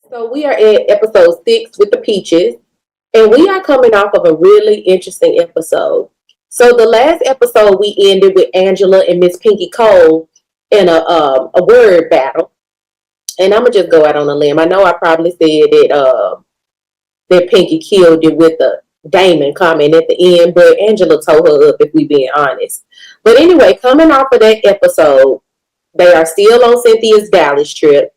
So we are at episode 6 with the peaches, and we are coming off of a really interesting episode. So the last episode we ended with Angela and Miss Pinky Cole in a word battle, and I'm gonna just go out on a limb. I know I probably said that Pinky killed it with a Damon comment at the end, but Angela told her up if we being honest. But anyway, coming off of that episode, they are still on Cynthia's Dallas trip.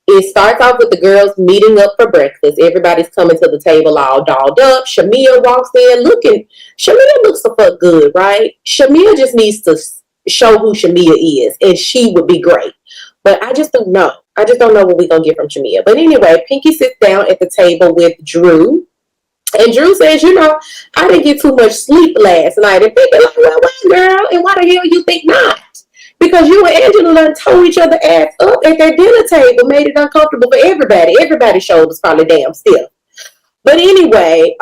It starts off with the girls meeting up for breakfast. Everybody's coming to the table all dolled up. Shamea walks in looking. Shamea looks the fuck good, right? Shamea just needs to show who Shamea is, and she would be great. But I just don't know. I just don't know what we're going to get from Shamea. But anyway, Pinky sits down at the table with Drew. And Drew says, I didn't get too much sleep last night. And Pinky like, well, girl, and why the hell you think not? Because you and Angela done tore each other ass up at their dinner table, made it uncomfortable for everybody. Everybody's shoulders probably damn stiff. But anyway,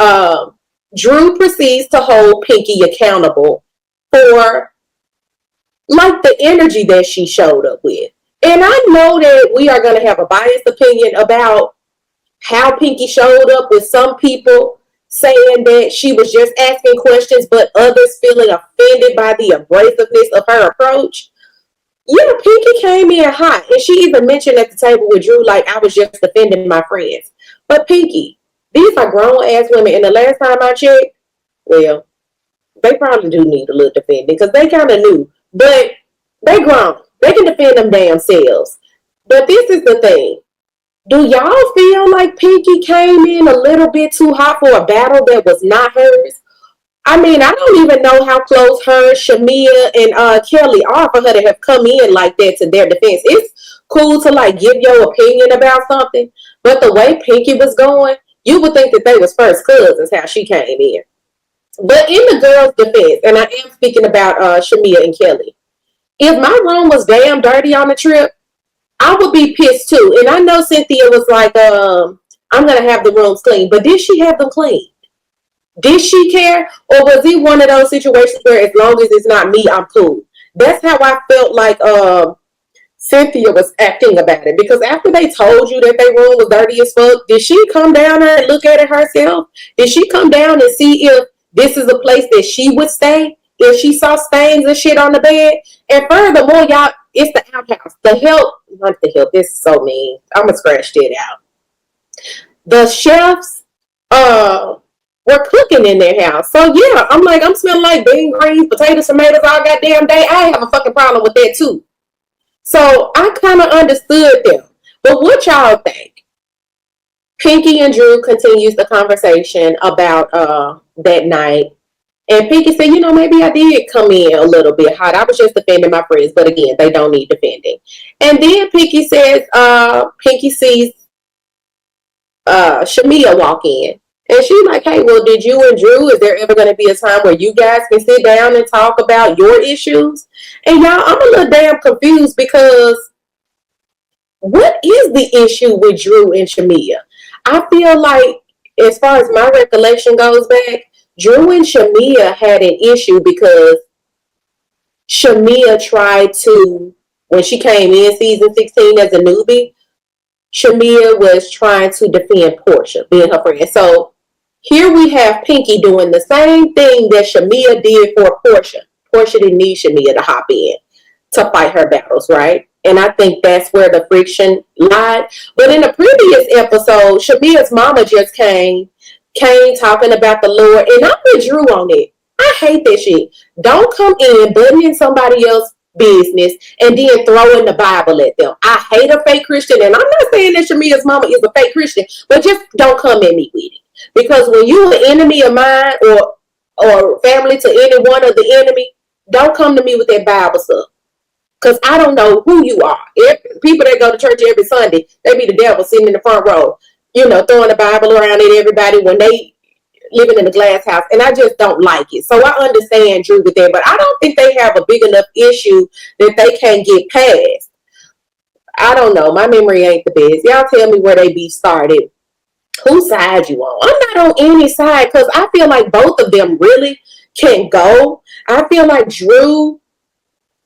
Drew proceeds to hold Pinky accountable for like the energy that she showed up with. And I know that we are going to have a biased opinion about how Pinky showed up, with some people saying that she was just asking questions, but others feeling offended by the abrasiveness of her approach. Yeah, Pinky came in hot, and she even mentioned at the table with Drew, like, I was just defending my friends. But Pinky, these are grown-ass women, and the last time I checked, well, they probably do need a little defending, because they kind of knew. But they grown. They can defend them damn selves. But this is the thing. Do y'all feel like Pinky came in a little bit too hot for a battle that was not hers? I mean, I don't even know how close her, Shamea, and Kelli are for her to have come in like that to their defense. It's cool to like give your opinion about something, but the way Pinky was going, you would think that they was first cousins how she came in. But in the girls' defense, and I am speaking about Shamea and Kelli, if my room was damn dirty on the trip, I would be pissed too. And I know Cynthia was like, I'm going to have the rooms clean. But did she have them clean? Did she care? Or was it one of those situations where as long as it's not me, I'm cool? That's how I felt like Cynthia was acting about it. Because after they told you that their room was dirty as fuck, did she come down there and look at it herself? Did she come down and see if this is a place that she would stay? If she saw stains and shit on the bed? And furthermore, y'all, it's the outhouse. The help, not the help, this is so mean. I'm going to scratch that out. The chefs were cooking in their house. So yeah, I'm smelling like bean greens, potatoes, tomatoes all goddamn day. I have a fucking problem with that too. So I kind of understood them. But what y'all think? Pinky and Drew continues the conversation about that night. And Pinky said, maybe I did come in a little bit hot. I was just defending my friends. But again, they don't need defending. And then Pinky says, Pinky sees Shamea walk in. And she's like, hey, well, did you and Drew, is there ever going to be a time where you guys can sit down and talk about your issues? And y'all, I'm a little damn confused because what is the issue with Drew and Shamea? I feel like, as far as my recollection goes back, Drew and Shamea had an issue because Shamea tried to, when she came in season 16 as a newbie, Shamea was trying to defend Portia, being her friend. So here we have Pinky doing the same thing that Shamea did for Portia. Portia didn't need Shamea to hop in to fight her battles, right? And I think that's where the friction lied. But in the previous episode, Shamea's mama just came talking about the Lord, and I'm with Drew on it. I hate that shit. Don't come in, butting in somebody else's business, and then throwing the Bible at them. I hate a fake Christian, and I'm not saying that Shamea's mama is a fake Christian, but just don't come at me with it. Because when you're an enemy of mine or family to any one of the enemy, don't come to me with that Bible stuff. Because I don't know who you are. People that go to church every Sunday, they be the devil sitting in the front row, throwing the Bible around at everybody when they living in a glass house. And I just don't like it. So I understand Drew with that, but I don't think they have a big enough issue that they can't get past. I don't know. My memory ain't the best. Y'all tell me where they be started. Whose side you on? I'm not on any side because I feel like both of them really can go. I feel like Drew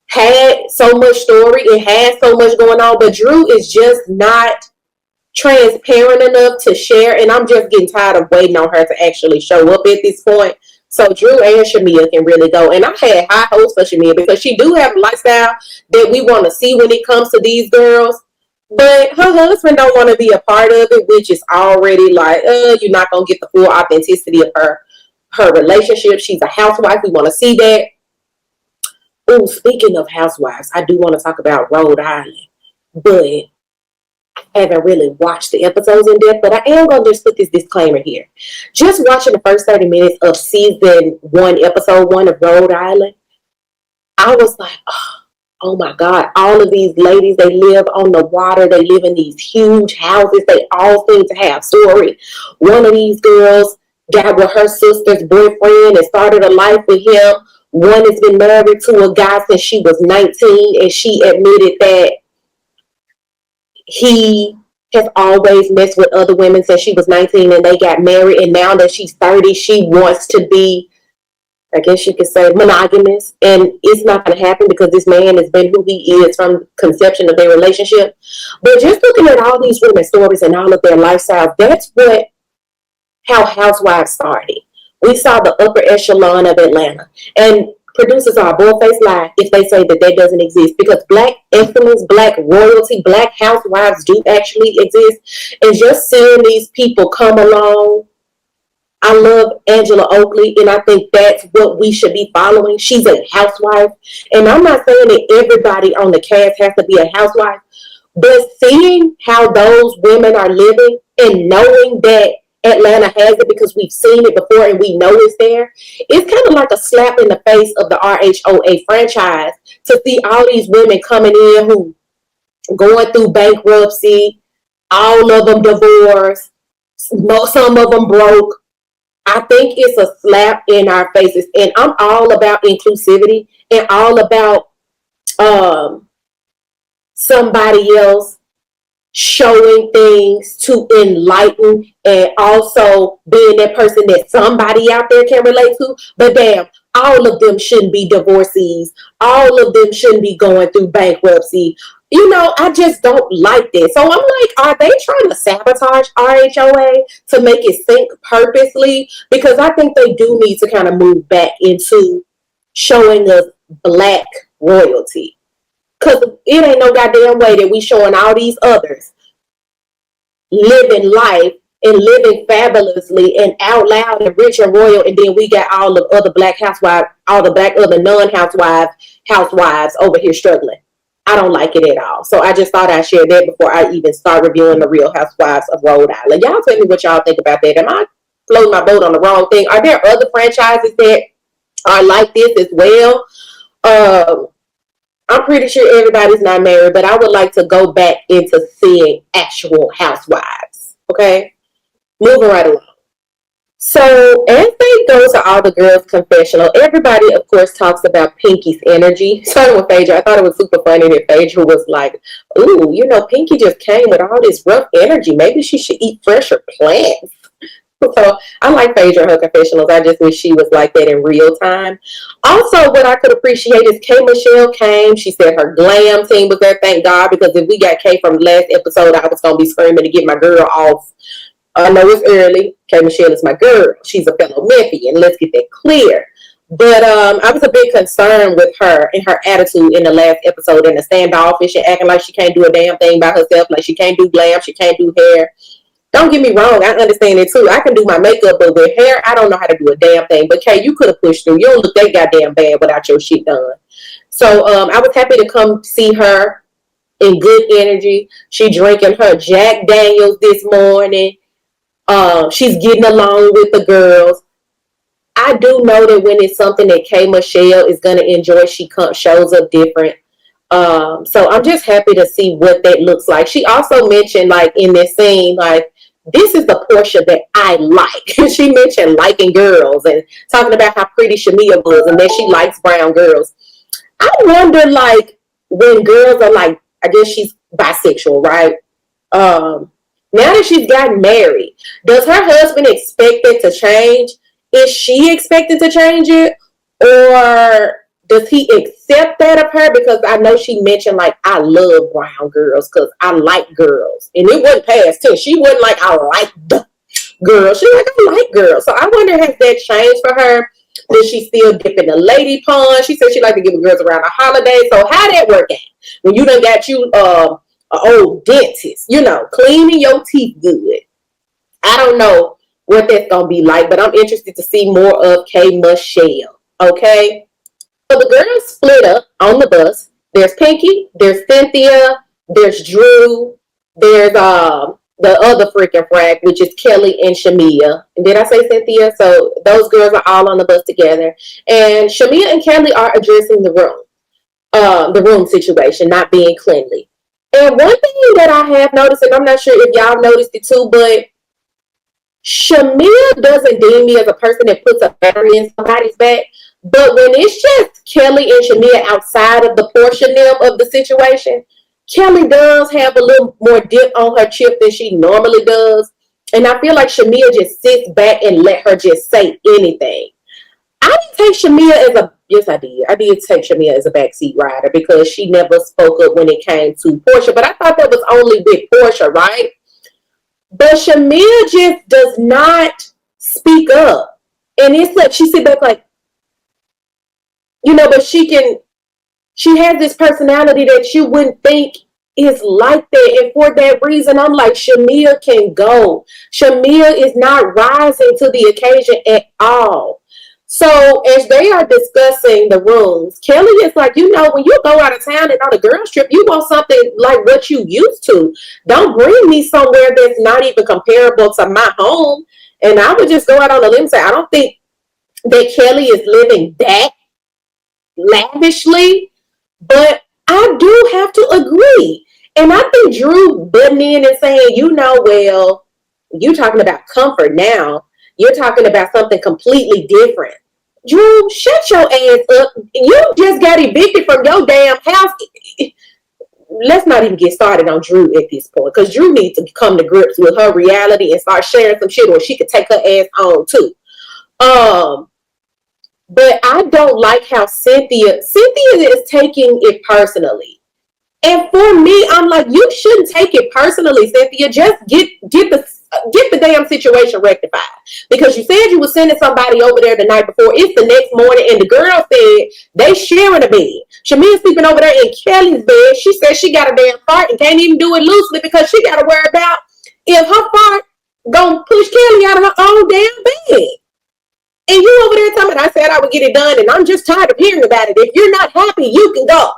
had so much story. It had so much going on, but Drew is just not transparent enough to share, and I'm just getting tired of waiting on her to actually show up at this point. So Drew and Shamea can really go. And I had high hopes for Shamea because she do have a lifestyle that we want to see when it comes to these girls. But her husband don't want to be a part of it, which is already like, you're not gonna get the full authenticity of her relationship. She's a housewife. We want to see that. Oh, speaking of housewives, I do want to talk about Rhode Island, but I haven't really watched the episodes in depth. But I am gonna just put this disclaimer here. Just watching the first 30 minutes of season 1, episode 1 of Rhode Island, I was like, oh my God, all of these ladies, they live on the water. They live in these huge houses. They all seem to have story. One of these girls got with her sister's boyfriend and started a life with him. One has been married to a guy since she was 19, and she admitted that he has always messed with other women since she was 19, and they got married. And now that she's 30, she wants to be, I guess you could say, monogamous. And it's not going to happen because this man has been who he is from conception of their relationship. But just looking at all these women's stories and all of their lifestyles, that's how Housewives started. We saw the upper echelon of Atlanta. And producers are a bullface lie if they say that doesn't exist, because black excellence, black royalty, black housewives do actually exist. And just seeing these people come along, I love Angela Oakley, and I think that's what we should be following. She's a housewife. And I'm not saying that everybody on the cast has to be a housewife, but seeing how those women are living and knowing that Atlanta has it because we've seen it before and we know it's there, it's kind of like a slap in the face of the RHOA franchise to see all these women coming in who going through bankruptcy, all of them divorced, some of them broke. I think it's a slap in our faces, and I'm all about inclusivity and all about somebody else showing things to enlighten, and also being that person that somebody out there can relate to. But damn, all of them shouldn't be divorcees. All of them shouldn't be going through bankruptcy. You know, I just don't like this. So I'm like, are they trying to sabotage RHOA to make it sink purposely? Because I think they do need to kind of move back into showing us black royalty. Because it ain't no goddamn way that we showing all these others living life and living fabulously and out loud and rich and royal, and then we got all the other black housewives, all the black other housewives over here struggling. I don't like it at all. So I just thought I'd share that before I even start reviewing the Real Housewives of Rhode Island. Y'all tell me what y'all think about that. Am I floating my boat on the wrong thing? Are there other franchises that are like this as well? I'm pretty sure everybody's not married, but I would like to go back into seeing actual housewives. Okay? Moving right along. So as they go to all the girls' confessional, everybody, of course, talks about Pinky's energy. Starting with Phaedra, I thought it was super funny that Phaedra was like, ooh, you know, Pinky just came with all this rough energy. Maybe she should eat fresher plants. So I like Phaedra, her confessionals. I just wish she was like that in real time. Also, what I could appreciate is K. Michelle came. She said her glam team was there, thank God, because if we got K from the last episode, I was going to be screaming to get my girl off. I know it's early. K. Michelle is my girl. She's a fellow Memphian. Let's get that clear. But I was a bit concerned with her and her attitude in the last episode, and the standoffish and acting like she can't do a damn thing by herself, like she can't do glam, she can't do hair. Don't get me wrong, I understand it too. I can do my makeup, but with hair, I don't know how to do a damn thing. But Kay, you could have pushed through. You don't look that goddamn bad without your shit done. So I was happy to come see her in good energy. She drinking her Jack Daniels this morning. She's getting along with the girls. I do know that when it's something that K. Michelle is going to enjoy, she shows up different. So I'm just happy to see what that looks like. She also mentioned, like, in this scene, like, this is the Portia that I like. She mentioned liking girls and talking about how pretty Shamea was and that she likes brown girls. I wonder, like, when girls are like, I guess she's bisexual, right? Now that she's gotten married, does her husband expect it to change? Is she expected to change it? Or does he accept that of her? Because I know she mentioned, like, I love brown girls because I like girls. And it wasn't past 10. She wasn't like, I like the girl. She like, I like girls. So I wonder, has that changed for her? Does she still dip in the lady pond? She said she like to give girls around the holiday. So how that work out? When you done got you an old dentist, you know, cleaning your teeth good. I don't know what that's going to be like, but I'm interested to see more of K. Michelle. Okay? So the girls split up on the bus. There's Pinky, there's Cynthia, there's Drew, there's the other freaking frag, which is Kelli and Shamea. And did I say Cynthia? So those girls are all on the bus together. And Shamea and Kelli are addressing the room situation, not being cleanly. And one thing that I have noticed, and I'm not sure if y'all noticed it too, but Shamea doesn't deem me as a person that puts a battery in somebody's back. But when it's just Kelli and Shamea outside of the portion of the situation, Kelli does have a little more dip on her chip than she normally does. And I feel like Shamea just sits back and let her just say anything. I didn't take Shamea as a, yes I did. I did take Shamea as a backseat rider because she never spoke up when it came to Portia. But I thought that was only with Portia, right? But Shamea just does not speak up. And it's like she sit back like, you know, but she has this personality that you wouldn't think is like that. And for that reason, I'm like, Shamea can go. Shamea is not rising to the occasion at all. So as they are discussing the rooms, Kelli is like, you know, when you go out of town and on a girls trip, you want something like what you used to. Don't bring me somewhere that's not even comparable to my home. And I would just go out on a limb and say, I don't think that Kelli is living that lavishly, but I do have to agree. And I think Drew butting in and saying, you know, well, you talking about comfort now. You're talking about something completely different. Drew, shut your ass up. You just got evicted from your damn house. Let's not even get started on Drew at this point, because Drew needs to come to grips with her reality and start sharing some shit, or she could take her ass on too. But I don't like how Cynthia is taking it personally. And for me, I'm like, you shouldn't take it personally, Cynthia. Just get the damn situation rectified. Because you said you were sending somebody over there the night before. It's the next morning, and the girl said they sharing a bed. Shamea's sleeping over there in Kelli's bed. She said she got a damn fart and can't even do it loosely because she got to worry about if her fart gonna push Kelli out of her own damn bed. And you over there telling me, I said I would get it done, and I'm just tired of hearing about it. If you're not happy, you can go.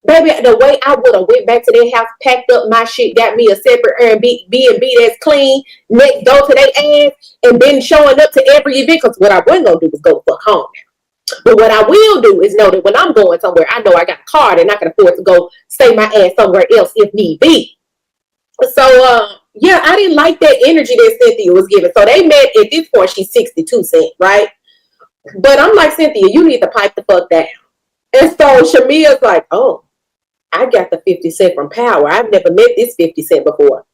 Baby, the way I would have went back to their house, packed up my shit, got me a separate Airbnb that's clean, next door to their ass, and been showing up to every event. Because what I wasn't going to do is go fuck home now. But what I will do is know that when I'm going somewhere, I know I got a card and I can afford to go stay my ass somewhere else if need be. So, yeah, I didn't like that energy that Cynthia was giving. So they met, at this point, she's 62 cents, right? But I'm like, Cynthia, you need to pipe the fuck down. And so Shamea's like, oh, I got the 50 cent from Power. I've never met this 50 cent before.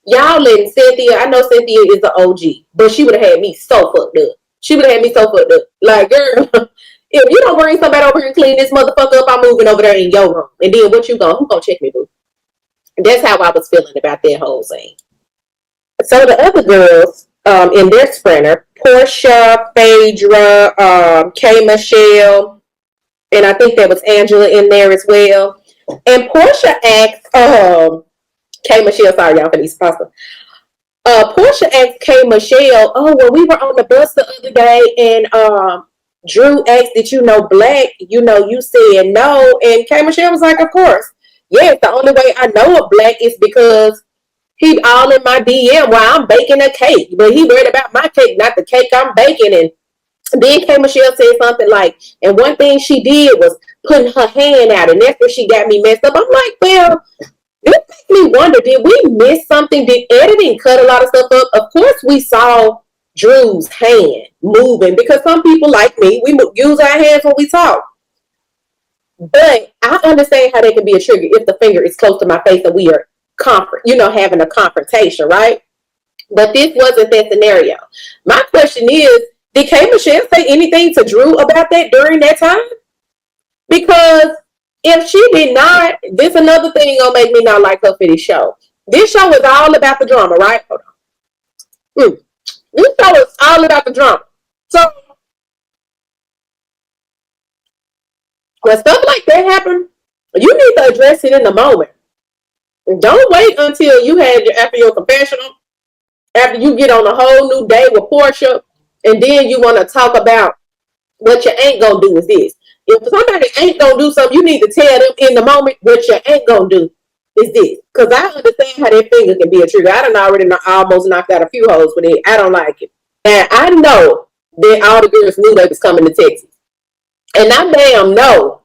Y'all letting Cynthia, I know Cynthia is the OG, but she would have had me so fucked up. She would have had me so fucked up. Like, girl, if you don't bring somebody over here and clean this motherfucker up, I'm moving over there in your room. And then what you going? Who gonna check me, boo? That's how I was feeling about that whole thing. So the other girls in their sprinter, Portia, Phaedra, K. Michelle, and I think there was Angela in there as well. And Portia asked K. Michelle, sorry y'all for these pasta. Portia asked K. Michelle, oh, well, we were on the bus the other day, and Drew asked, did you know Black? You know, you said no. And K. Michelle was like, of course. Yes, the only way I know of Black is because he all in my DM while I'm baking a cake. But he worried about my cake, not the cake I'm baking. And then K. Michelle said something like, and one thing she did was putting her hand out, and that's where she got me messed up. I'm like, well, this makes me wonder, did we miss something? Did editing cut a lot of stuff up? Of course we saw Drew's hand moving, because some people like me, we use our hands when we talk. But I understand how they can be a trigger if the finger is close to my face and we are having a confrontation, right? But this wasn't that scenario. My question is, did K. Michelle say anything to Drew about that during that time? Because if she did not, this another thing gonna make me not like her for this show. This show is all about the drama, right? Hold on. This show is all about the drama. So when stuff like that happen, you need to address it in the moment. Don't wait until you had after your confessional, after you get on a whole new day with Portia, and then you want to talk about what you ain't gonna do is this. If somebody ain't gonna do something, you need to tell them in the moment what you ain't gonna do is this. Because I understand how that finger can be a trigger. I done already almost knocked out a few holes with it. I don't like it. And I know that all the girls knew they was coming to Texas. And I damn know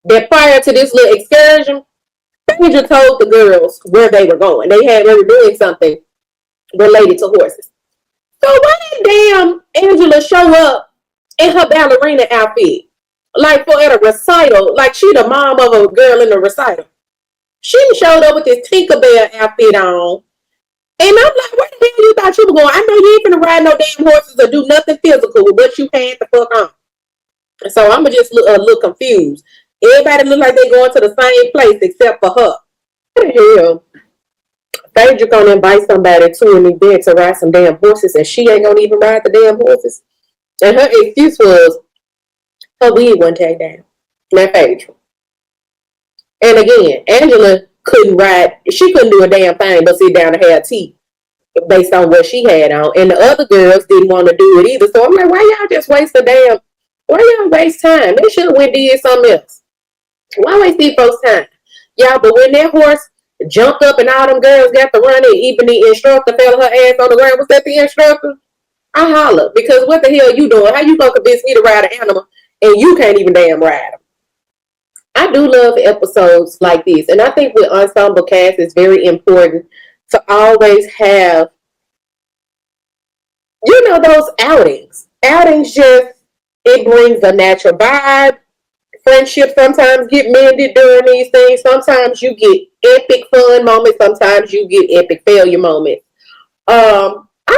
that prior to this little excursion, Phaedra told the girls where they were going. They were doing something related to horses. So why did damn Angela show up in her ballerina outfit? Like for at a recital, like she the mom of a girl in a recital. She showed up with this Tinkerbell outfit on. And I'm like, where the hell you thought you were going? I know you ain't finna ride no damn horses or do nothing physical with what you had the fuck on. So I'm just look confused. Everybody look like they going to the same place except for her. What the hell? Phaedra gonna invite somebody to an event to ride some damn horses and she ain't gonna even ride the damn horses. And her excuse was her wig wasn't taken down. Not Phaedra. And again, Angela couldn't ride. She couldn't do a damn thing but sit down and have tea based on what she had on. And the other girls didn't want to do it either. So I'm like, why y'all just waste why y'all waste time? They should have went did something else. Why waste these folks' time? Y'all, but when that horse jumped up and all them girls got to run it, even the instructor fell her ass on the ground. Was that the instructor? I holler. Because what the hell you doing? How you gonna convince me to ride an animal and you can't even damn ride them? I do love episodes like this. And I think with ensemble cast, it's very important to always have, those outings. Outings it brings a natural vibe. Friendships sometimes get mended during these things. Sometimes you get epic fun moments. Sometimes you get epic failure moments. I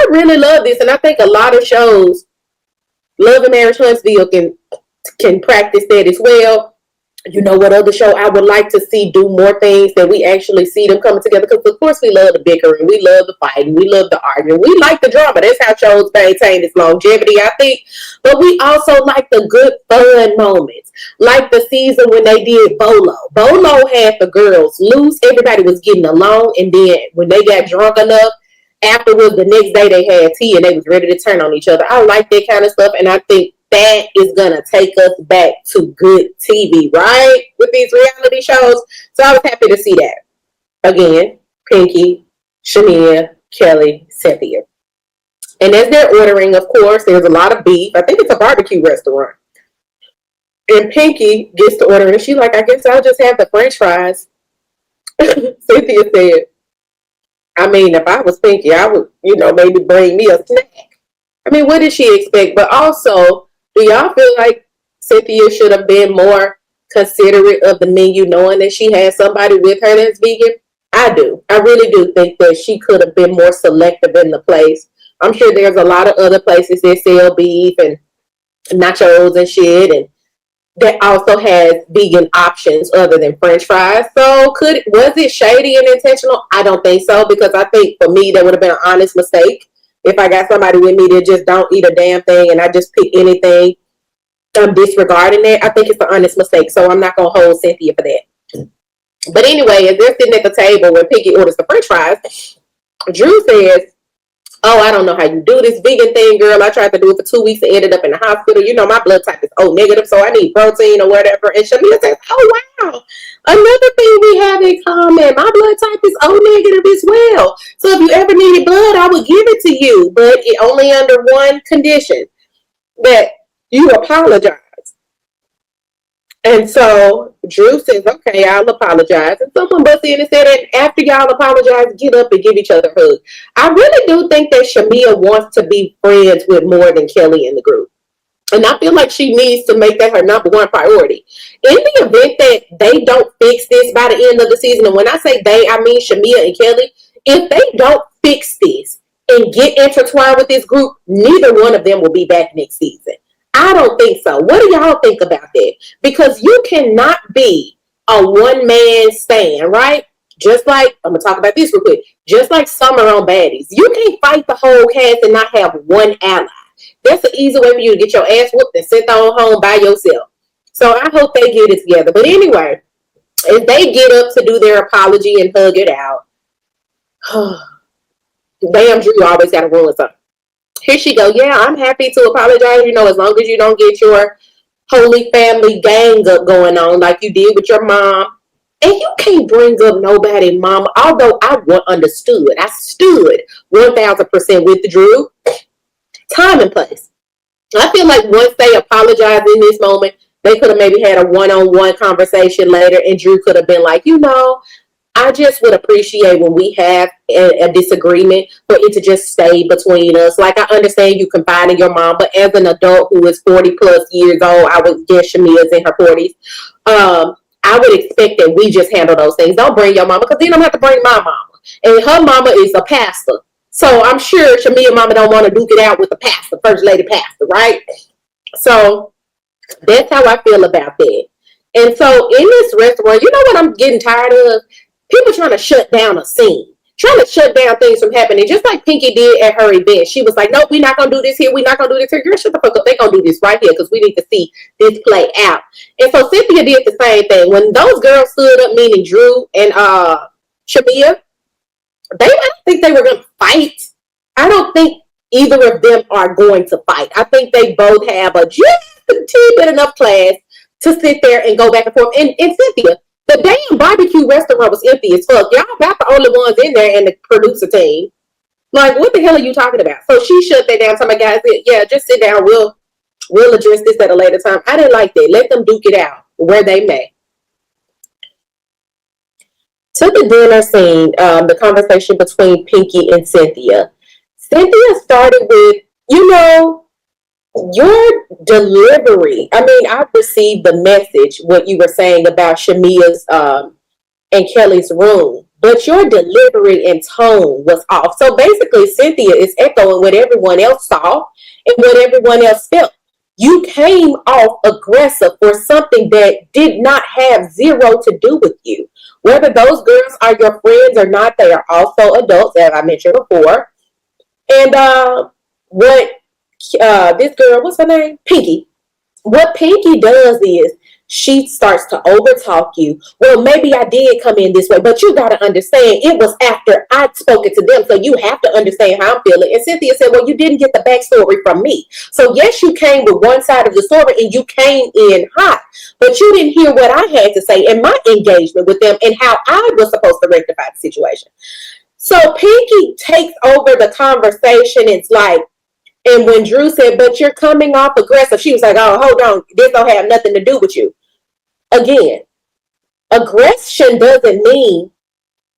really love this. And I think a lot of shows, Love and Marriage Huntsville can practice that as well. You know what other show I would like to see do more things that we actually see them coming together? Because of course we love the bickering, we love the fighting, we love the arguing, we like the drama. That's how shows maintain its longevity, I think. But we also like the good fun moments, like the season when they did Bolo. Bolo had the girls loose, everybody was getting along, and then when they got drunk enough, afterwards the next day they had tea and they was ready to turn on each other. I like that kind of stuff, and I think that is going to take us back to good TV, right? With these reality shows. So I was happy to see that. Again, Pinky, Shamea, Kelli, Cynthia. And as they're ordering, of course, there's a lot of beef. I think it's a barbecue restaurant. And Pinky gets to order, and she's like, I guess I'll just have the French fries. Cynthia said, I mean, if I was Pinky, I would, maybe bring me a snack. I mean, what did she expect? But also, do y'all feel like Cynthia should have been more considerate of the menu, knowing that she had somebody with her that's vegan? I do. I really do think that she could have been more selective in the place. I'm sure there's a lot of other places that sell beef and nachos and shit, and that also has vegan options other than French fries. So was it shady and intentional? I don't think so, because I think for me that would have been an honest mistake. If I got somebody with me that just don't eat a damn thing and I just pick anything, I'm disregarding that. I think it's an honest mistake. So I'm not going to hold Cynthia for that. But anyway, as they're sitting at the table when Piggy orders the French fries, Drew says, oh, I don't know how you do this vegan thing, girl. I tried to do it for 2 weeks and ended up in the hospital. My blood type is O negative, so I need protein or whatever. And Shamea says, oh, wow. Another thing we have in common, my blood type is O negative as well. So if you ever needed blood, I would give it to you, but only under one condition, that you apologize. And so Drew says, okay, I'll apologize. And someone busts in and said, and after y'all apologize, get up and give each other a hug. I really do think that Shamea wants to be friends with more than Kelli in the group. And I feel like she needs to make that her number one priority. In the event that they don't fix this by the end of the season, and when I say they, I mean Shamea and Kelli, if they don't fix this and get intertwined with this group, neither one of them will be back next season. I don't think so. What do y'all think about that? Because you cannot be a one man stand, right? Just like, I'm going to talk about this real quick. Just like Summer on Baddies. You can't fight the whole cast and not have one ally. That's an easy way for you to get your ass whooped and sent on home by yourself. So I hope they get it together. But anyway, if they get up to do their apology and hug it out, damn, Drew always got to ruin something. Here she go. Yeah, I'm happy to apologize. As long as you don't get your holy family gang up going on like you did with your mom. And you can't bring up nobody, mama. Although I understood. I stood 1,000% with Drew. Time and place. I feel like once they apologize in this moment, they could have maybe had a one-on-one conversation later, and Drew could have been like, I just would appreciate when we have a disagreement for it to just stay between us. Like, I understand you confiding your mom, but as an adult who is 40 plus years old, I would guess Shamea's in her 40s. I would expect that we just handle those things. Don't bring your mama, because then I'm going to have to bring my mama. And her mama is a pastor. So I'm sure Shamea mama don't want to duke it out with the pastor, first lady pastor, right? So that's how I feel about that. And so in this restaurant, you know what I'm getting tired of? People trying to shut down a scene, trying to shut down things from happening, just like Pinky did at her event. She was like, nope, we're not going to do this here. We're not going to do this here. Girl, shut the fuck up. They're going to do this right here because we need to see this play out. And so Cynthia did the same thing. When those girls stood up, meaning Drew and Shamea, I don't think they were going to fight. I don't think either of them are going to fight. I think they both have just a teeny bit enough class to sit there and go back and forth. And Cynthia, the damn barbecue restaurant was empty as fuck. Y'all about the only ones in there and the producer team. Like, what the hell are you talking about? So she shut that down. Some of my guys said, yeah, just sit down. We'll address this at a later time. I didn't like that. Let them duke it out where they may. To the dinner scene, the conversation between Pinky and Cynthia. Cynthia started with, your delivery. I mean, I received the message, what you were saying about Shamea's and Kelli's room, but your delivery and tone was off. So basically, Cynthia is echoing what everyone else saw and what everyone else felt. You came off aggressive for something that did not have zero to do with you. Whether those girls are your friends or not, they are also adults, as I mentioned before. And what this girl, what's her name? Pinky. What Pinky does is she starts to overtalk you. Well, maybe I did come in this way, but you got to understand it was after I'd spoken to them, so you have to understand how I'm feeling. And Cynthia said, well, you didn't get the backstory from me. So yes, you came with one side of the story and you came in hot, but you didn't hear what I had to say in my engagement with them and how I was supposed to rectify the situation. So Pinky takes over the conversation. It's like, and when Drew said, but you're coming off aggressive, she was like, oh, hold on. This don't have nothing to do with you. Again, aggression doesn't mean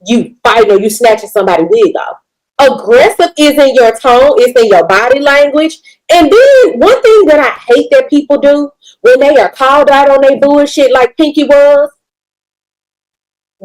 you fight or you snatching somebody's wig off. Aggressive is in your tone, it's in your body language. And then one thing that I hate that people do when they are called out on their bullshit like Pinky was,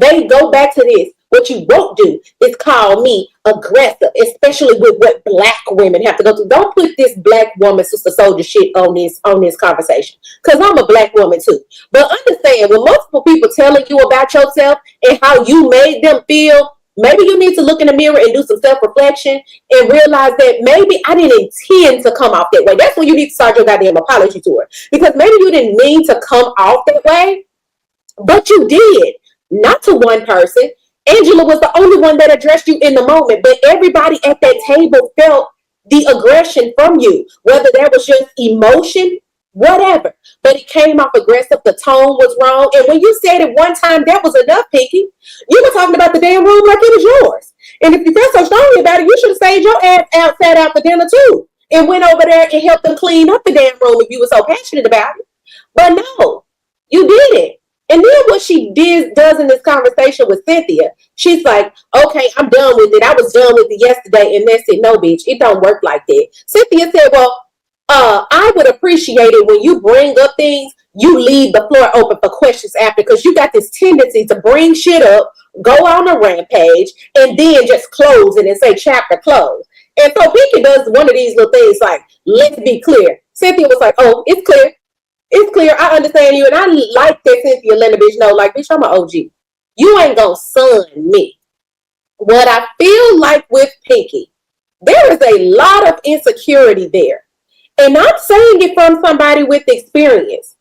they go back to this. What you won't do is call me aggressive, especially with what black women have to go through. Don't put this black woman, sister soldier shit on this conversation. Because I'm a black woman too. But understand, when multiple people telling you about yourself and how you made them feel, maybe you need to look in the mirror and do some self-reflection and realize that maybe I didn't intend to come off that way. That's when you need to start your goddamn apology to her. Because maybe you didn't mean to come off that way, but you did. Not to one person. Angela was the only one that addressed you in the moment, but everybody at that table felt the aggression from you, whether that was just emotion, whatever. But it came off aggressive. The tone was wrong. And when you said it one time, that was enough, Pinky. You were talking about the damn room like it was yours. And if you felt so strongly about it, you should have stayed your ass outside out for dinner too and went over there and helped them clean up the damn room if you were so passionate about it. But no, you didn't. And then what she does in this conversation with Cynthia, she's like, okay, I'm done with it. I was done with it yesterday. And that's it. No, bitch, it don't work like that. Cynthia said, well, I would appreciate it when you bring up things, you leave the floor open for questions after, because you got this tendency to bring shit up, go on a rampage, and then just close it and say chapter close. And so Pinky does one of these little things like, let's be clear. Cynthia was like, oh, it's clear. It's clear. I understand you. And I like that Cynthia letting the bitch know, like, bitch, I'm an OG. You ain't gonna son me. What I feel like with Pinky, there is a lot of insecurity there. And I'm saying it from somebody with experience.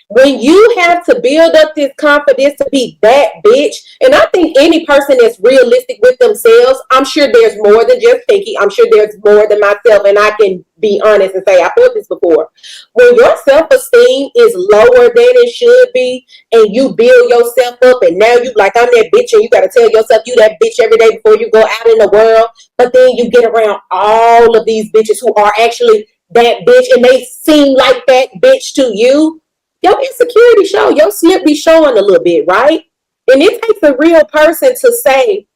When you have to build up this confidence to be that bitch, and I think any person that's realistic with themselves, I'm sure there's more than just Pinky. I'm sure there's more than myself, and I can be honest and say I felt this before. When your self-esteem is lower than it should be, and you build yourself up, and now you like, I'm that bitch, and you got to tell yourself you that bitch every day before you go out in the world, but then you get around all of these bitches who are actually that bitch, and they seem like that bitch to you. Your insecurity show, your slip be showing a little bit, right? And it takes a real person to say,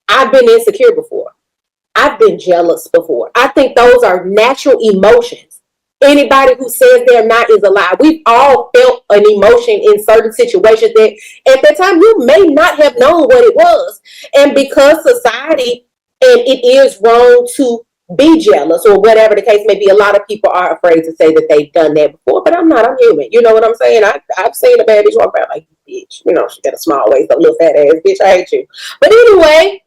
I've been insecure before. I've been jealous before. I think those are natural emotions. Anybody who says they're not is a lie. We've all felt an emotion in certain situations that at that time you may not have known what it was. And because society, and it is wrong to be jealous or whatever the case may be, a lot of people are afraid to say that they've done that before, but I'm not. I'm human. You know what I'm saying? I've seen a bad bitch walk around like, bitch, you know, she got a small waist, a little fat ass, bitch, I hate you. But anyway,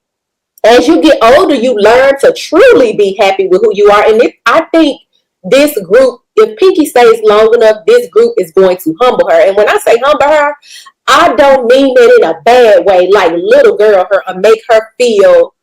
as you get older, you learn to truly be happy with who you are. And I think this group, if Pinky stays long enough, this group is going to humble her. And when I say humble her, I don't mean that in a bad way, like little girl her or make her feel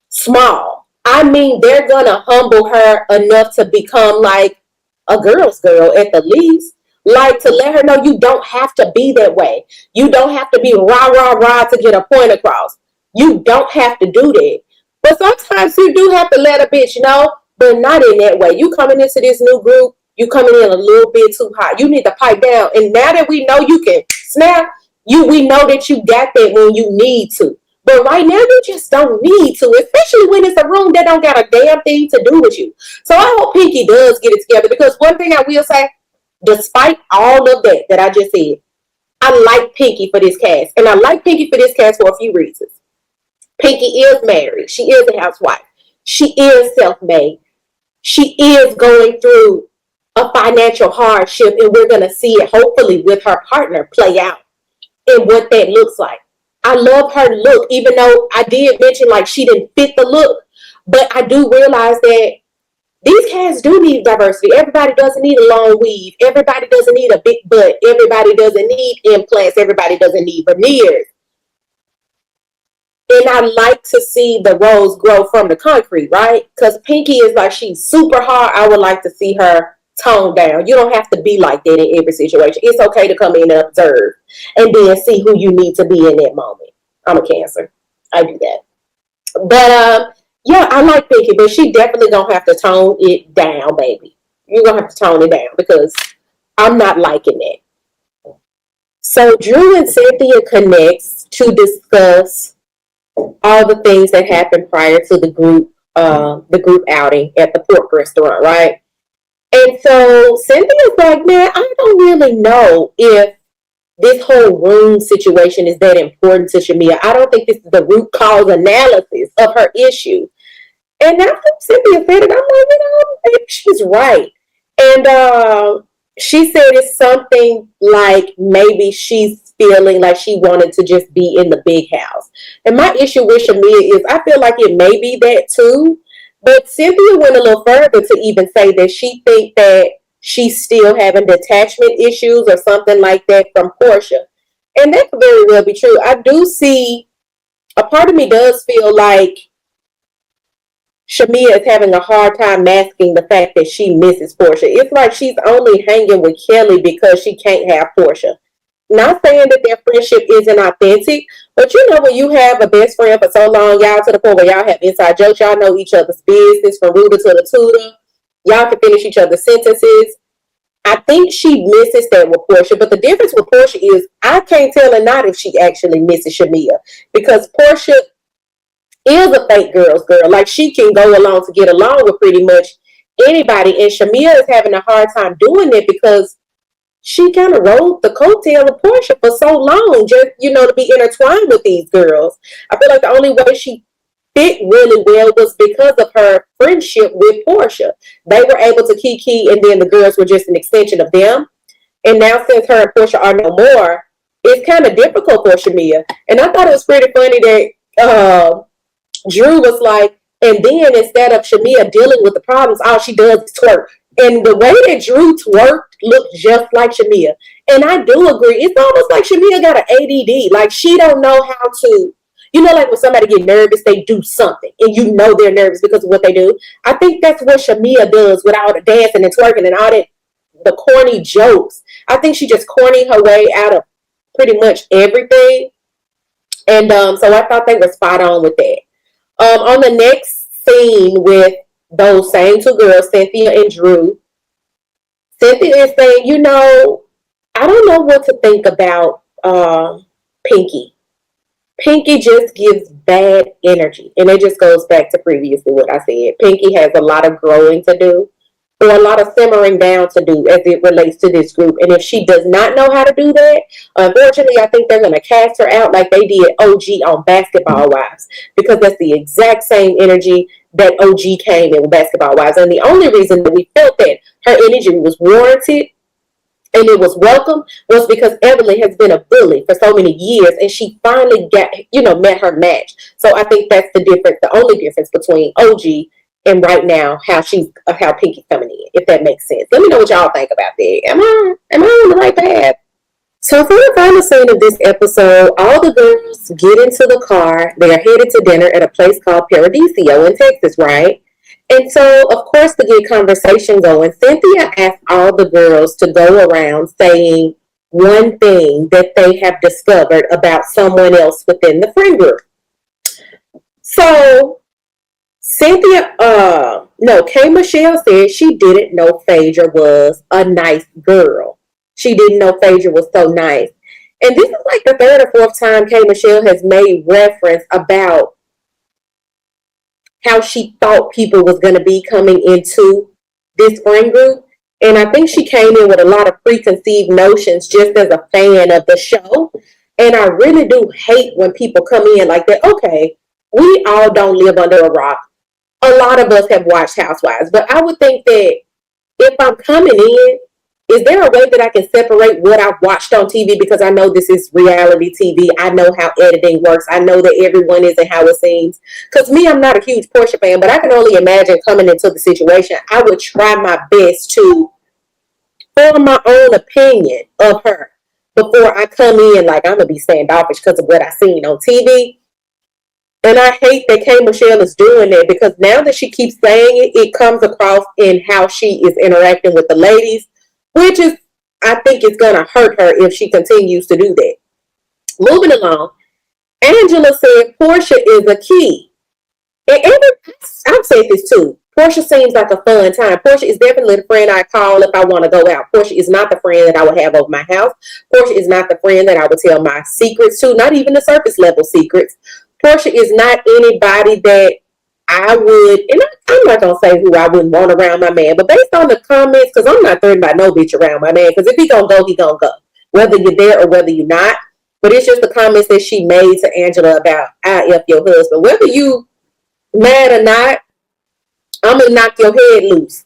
small. I mean, they're gonna humble her enough to become like a girl's girl at the least. Like to let her know you don't have to be that way. You don't have to be rah, rah, rah to get a point across. You don't have to do that. But sometimes you do have to let a bitch know, but not in that way. You coming into this new group, you coming in a little bit too hot. You need to pipe down. And now that we know you can snap, we know that you got that when you need to. But right now, you just don't need to, especially when it's a room that don't got a damn thing to do with you. So I hope Pinky does get it together, because one thing I will say, despite all of that I just said, I like Pinky for this cast. And I like Pinky for this cast for a few reasons. Pinky is married. She is a housewife. She is self-made. She is going through a financial hardship, and we're going to see it hopefully with her partner play out and what that looks like. I love her look, even though I did mention like she didn't fit the look, but I do realize that these casts do need diversity. Everybody doesn't need a long weave. Everybody doesn't need a big butt. Everybody doesn't need implants. Everybody doesn't need veneers. And I like to see the rose grow from the concrete, right? Because Pinky is like, she's super hard. I would like to see her toned down. You don't have to be like that in every situation. It's okay to come in and observe and then see who you need to be in that moment. I'm a Cancer. I do that. But yeah, I like Pinky, but she definitely gonna have to tone it down, baby. You're gonna have to tone it down, because I'm not liking that. So Drew and Cynthia connects to discuss all the things that happened prior to the group outing at the pork restaurant, right? And so Cynthia's like, man, I don't really know if this whole room situation is that important to Shamea. I don't think this is the root cause analysis of her issue. And after Cynthia said it, I'm like, maybe she's right. And she said it's something like maybe she's feeling like she wanted to just be in the big house. And my issue with Shamea is I feel like it may be that too. But Cynthia went a little further to even say that she think that she's still having detachment issues or something like that from Portia. And that could very well be true. I do see, a part of me does feel like Shamea is having a hard time masking the fact that she misses Portia. It's like she's only hanging with Kelli because she can't have Portia. Not saying that their friendship isn't authentic, but you know when you have a best friend for so long, y'all to the point where y'all have inside jokes, y'all know each other's business from rooter to the tutor. Y'all can finish each other's sentences. I think she misses that with Portia, but the difference with Portia is I can't tell her not if she actually misses Shamea, because Portia is a fake girl's girl. Like, she can go along to get along with pretty much anybody, and Shamea is having a hard time doing it because she kind of rode the coattail of Portia for so long, just, you know, to be intertwined with these girls. I feel like the only way she fit really well was because of her friendship with Portia. They were able to kiki, and then the girls were just an extension of them. And now since her and Portia are no more, it's kind of difficult for Shamea. And I thought it was pretty funny that Drew was like, and then instead of Shamea dealing with the problems, all she does is twerk. And the way that Drew twerked looked just like Shamea. And I do agree. It's almost like Shamea got an ADD. Like she don't know how to, like when somebody get nervous, they do something. And they're nervous because of what they do. I think that's what Shamea does with all the dancing and twerking and all that, the corny jokes. I think she just corny her way out of pretty much everything. And so I thought they were spot on with that. On the next scene with those same two girls, Cynthia and Drew, Cynthia is saying, I don't know what to think about Pinky. Pinky just gives bad energy. And it just goes back to previously what I said. Pinky has a lot of growing to do, or a lot of simmering down to do as it relates to this group. And if she does not know how to do that, unfortunately, I think they're going to cast her out like they did OG on Basketball Wives, because that's the exact same energy that OG came in with Basketball Wives. And the only reason that we felt that her energy was warranted and it was welcome was because Evelyn has been a bully for so many years, and she finally got, met her match. So I think that's the only difference between OG and right now how Pinky's coming in, if that makes sense. Let me know what y'all think about that. Am I on the right path? So for the final scene of this episode, all the girls get into the car. They are headed to dinner at a place called Paradiso in Texas, right? And so, of course, to get conversation going, Cynthia asked all the girls to go around saying one thing that they have discovered about someone else within the friend group. So Cynthia, K. Michelle said she didn't know Phaedra was a nice girl. She didn't know Phaedra was so nice. And this is like the third or fourth time K. Michelle has made reference about how she thought people was going to be coming into this friend group. And I think she came in with a lot of preconceived notions just as a fan of the show. And I really do hate when people come in like that. Okay, we all don't live under a rock. A lot of us have watched Housewives, but I would think that if I'm coming in, is there a way that I can separate what I've watched on TV? Because I know this is reality TV. I know how editing works. I know that everyone isn't how it seems. Because me, I'm not a huge Portia fan, but I can only imagine coming into the situation. I would try my best to form my own opinion of her before I come in like I'm going to be standoffish because of what I've seen on TV. And I hate that K. Michelle is doing that, because now that she keeps saying it, it comes across in how she is interacting with the ladies, which is, I think it's going to hurt her if she continues to do that. Moving along, Angela said Portia is a key. And I've said this too. Portia seems like a fun time. Portia is definitely the friend I call if I want to go out. Portia is not the friend that I would have over my house. Portia is not the friend that I would tell my secrets to, not even the surface level secrets. Portia is not anybody that I would, and I'm not going to say who I wouldn't want around my man, but based on the comments, because I'm not threatened by no bitch around my man, because if he going to go, he going to go, whether you're there or whether you're not. But it's just the comments that she made to Angela about, I F your husband. Whether you mad or not, I'm going to knock your head loose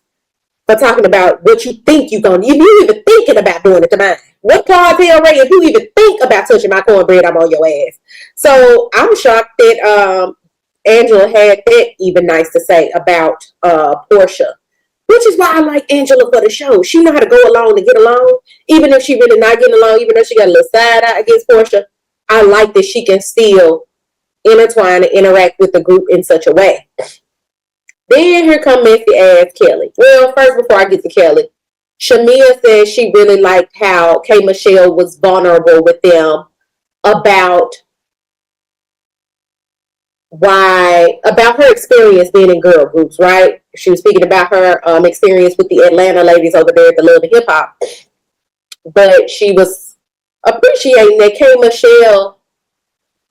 for talking about what you think you're going to, if you even thinking about doing it to mine. What Paul tell Ray, if you even think about touching my cornbread, I'm on your ass. So I'm shocked that Angela had that even nice to say about Portia, which is why I like Angela for the show. She know how to go along and get along, even if she really not getting along, even though she got a little side eye against Portia. I like that she can still intertwine and interact with the group in such a way. Then here come messy ass Kelli. Well, first, before I get to Kelli, Shamea said she really liked how K. Michelle was vulnerable with them about her experience being in girl groups, right? She was speaking about her experience with the Atlanta ladies over there at the Love and Hip Hop. But she was appreciating that K. Michelle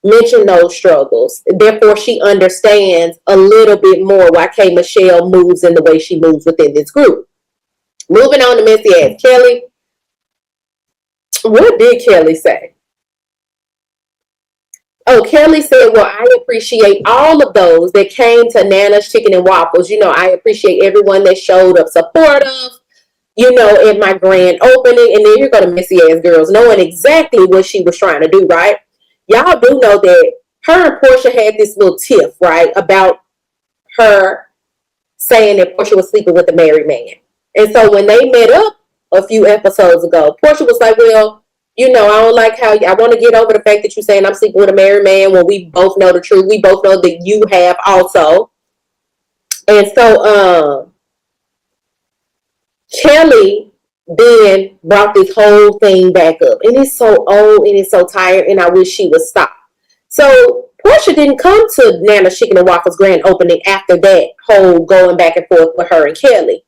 mentioned those struggles. Therefore, she understands a little bit more why K. Michelle moves in the way she moves within this group. Moving on to messy ass Kelli. What did Kelli say? Oh, Kelli said, well, I appreciate all of those that came to Nana's Chicken and Waffles. You know, I appreciate everyone that showed up supportive, you know, at my grand opening. And then you're going to messy ass girls knowing exactly what she was trying to do, right? Y'all do know that her and Portia had this little tiff, right? About her saying that Portia was sleeping with a married man. And so when they met up a few episodes ago, Portia was like, well, you know, I don't like how I want to get over the fact that you're saying I'm sleeping with a married man when we both know the truth. We both know that you have also. And so Kelli then brought this whole thing back up. And it's so old and it's so tired, and I wish she would stop. So Portia didn't come to Nana's Chicken and Waffles grand opening after that whole going back and forth with her and Kelli.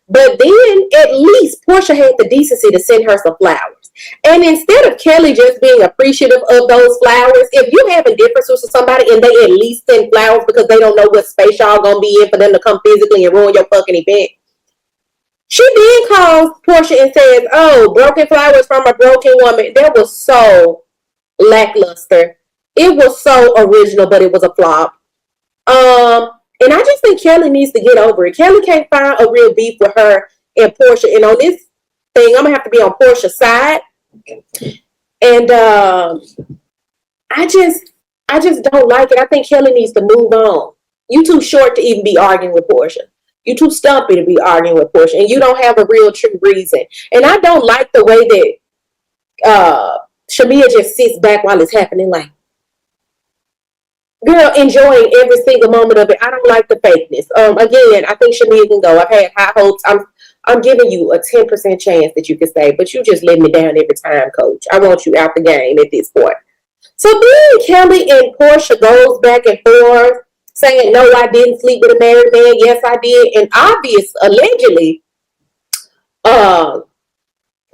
But then at least Portia had the decency to send her some flowers. And instead of Kelli just being appreciative of those flowers, if you having differences with somebody and they at least send flowers because they don't know what space y'all gonna be in for them to come physically and ruin your fucking event. She then calls Portia and says, oh, broken flowers from a broken woman. That was so lackluster. It was so original, but it was a flop. And I just think Kelli needs to get over it. Kelli can't find a real beef with her and Portia. And on this thing, I'm gonna have to be on Portia's side. And I just don't like it. I think Kelli needs to move on. You too short to even be arguing with Portia. You too stumpy to be arguing with Portia, and you don't have a real true reason. And I don't like the way that Shamea just sits back while it's happening, like, girl, enjoying every single moment of it. I don't like the fakeness. Again, I think Shamea can go. I've had high hopes. I'm giving you a 10% chance that you can stay, but you just let me down every time, coach. I want you out the game at this point. So then Kelli and Portia goes back and forth, saying, no, I didn't sleep with a married man. Yes, I did. And allegedly,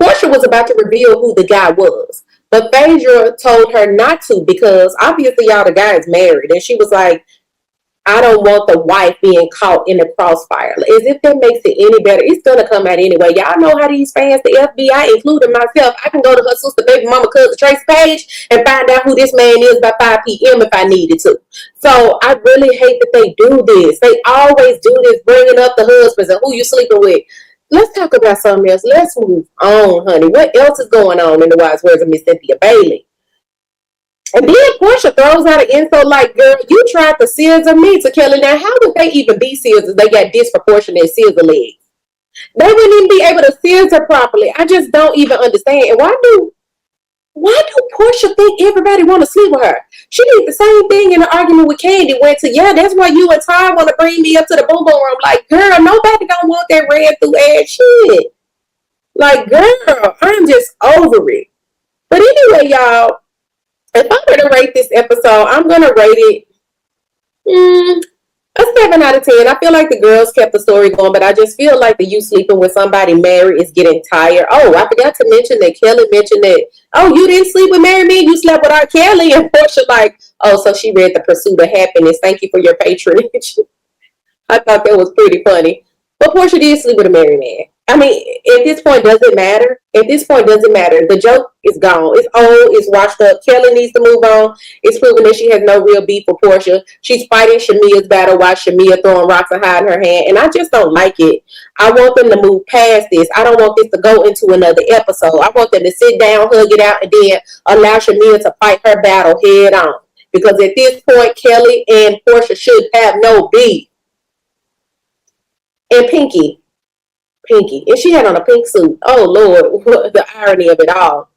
Portia was about to reveal who the guy was. But Phaedra told her not to because obviously y'all the guy is married. And she was like, I don't want the wife being caught in the crossfire. As if that makes it any better. It's going to come out anyway. Y'all know how these fans, the FBI, including myself, I can go to her sister, baby mama, cousin, Trace Page and find out who this man is by 5 p.m. if I needed to. So I really hate that they do this. They always do this, bringing up the husbands and who you sleeping with. Let's talk about something else. Let's move on, honey. What else is going on in the wise words of Miss Cynthia Bailey? And then Portia throws out an insult like, girl, you tried to scissor me to Kelli. Now, how would they even be scissors? They got disproportionate scissor legs. They wouldn't even be able to scissor properly. I just don't even understand. And why do Portia think everybody want to sleep with her? She did the same thing in an argument with Candy. Went to, yeah, that's why you and Ty want to bring me up to the boom boom room. Like, girl, nobody don't want that ran through ass shit. Like, girl, I'm just over it. But anyway, y'all, if I were to rate this episode, I'm going to rate it a 7 out of 10. I feel like the girls kept the story going, but I just feel like the you sleeping with somebody married is getting tired. Oh, I forgot to mention that Kelli mentioned that, oh, you didn't sleep with married men, you slept with our Kelli. And Portia like, oh, so she read The Pursuit of Happiness. Thank you for your patronage. I thought that was pretty funny. But Portia did sleep with a married man. I mean, at this point, does it matter? At this point, does it matter? The joke is gone. It's old. It's washed up. Kelli needs to move on. It's proven that she has no real beef with Portia. She's fighting Shamea's battle while Shamea throwing rocks and hiding her hand. And I just don't like it. I want them to move past this. I don't want this to go into another episode. I want them to sit down, hug it out, and then allow Shamea to fight her battle head on. Because at this point, Kelli and Portia should have no beef. And Pinky. And she had on a pink suit. Oh, Lord, the irony of it all.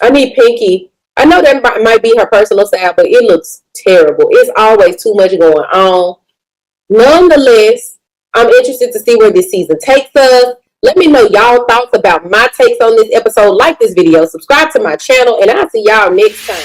I need Pinky. I know that might be her personal style, but it looks terrible. It's always too much going on. Nonetheless, I'm interested to see where this season takes us. Let me know y'all thoughts about my takes on this episode. Like this video, subscribe to my channel, and I'll see y'all next time.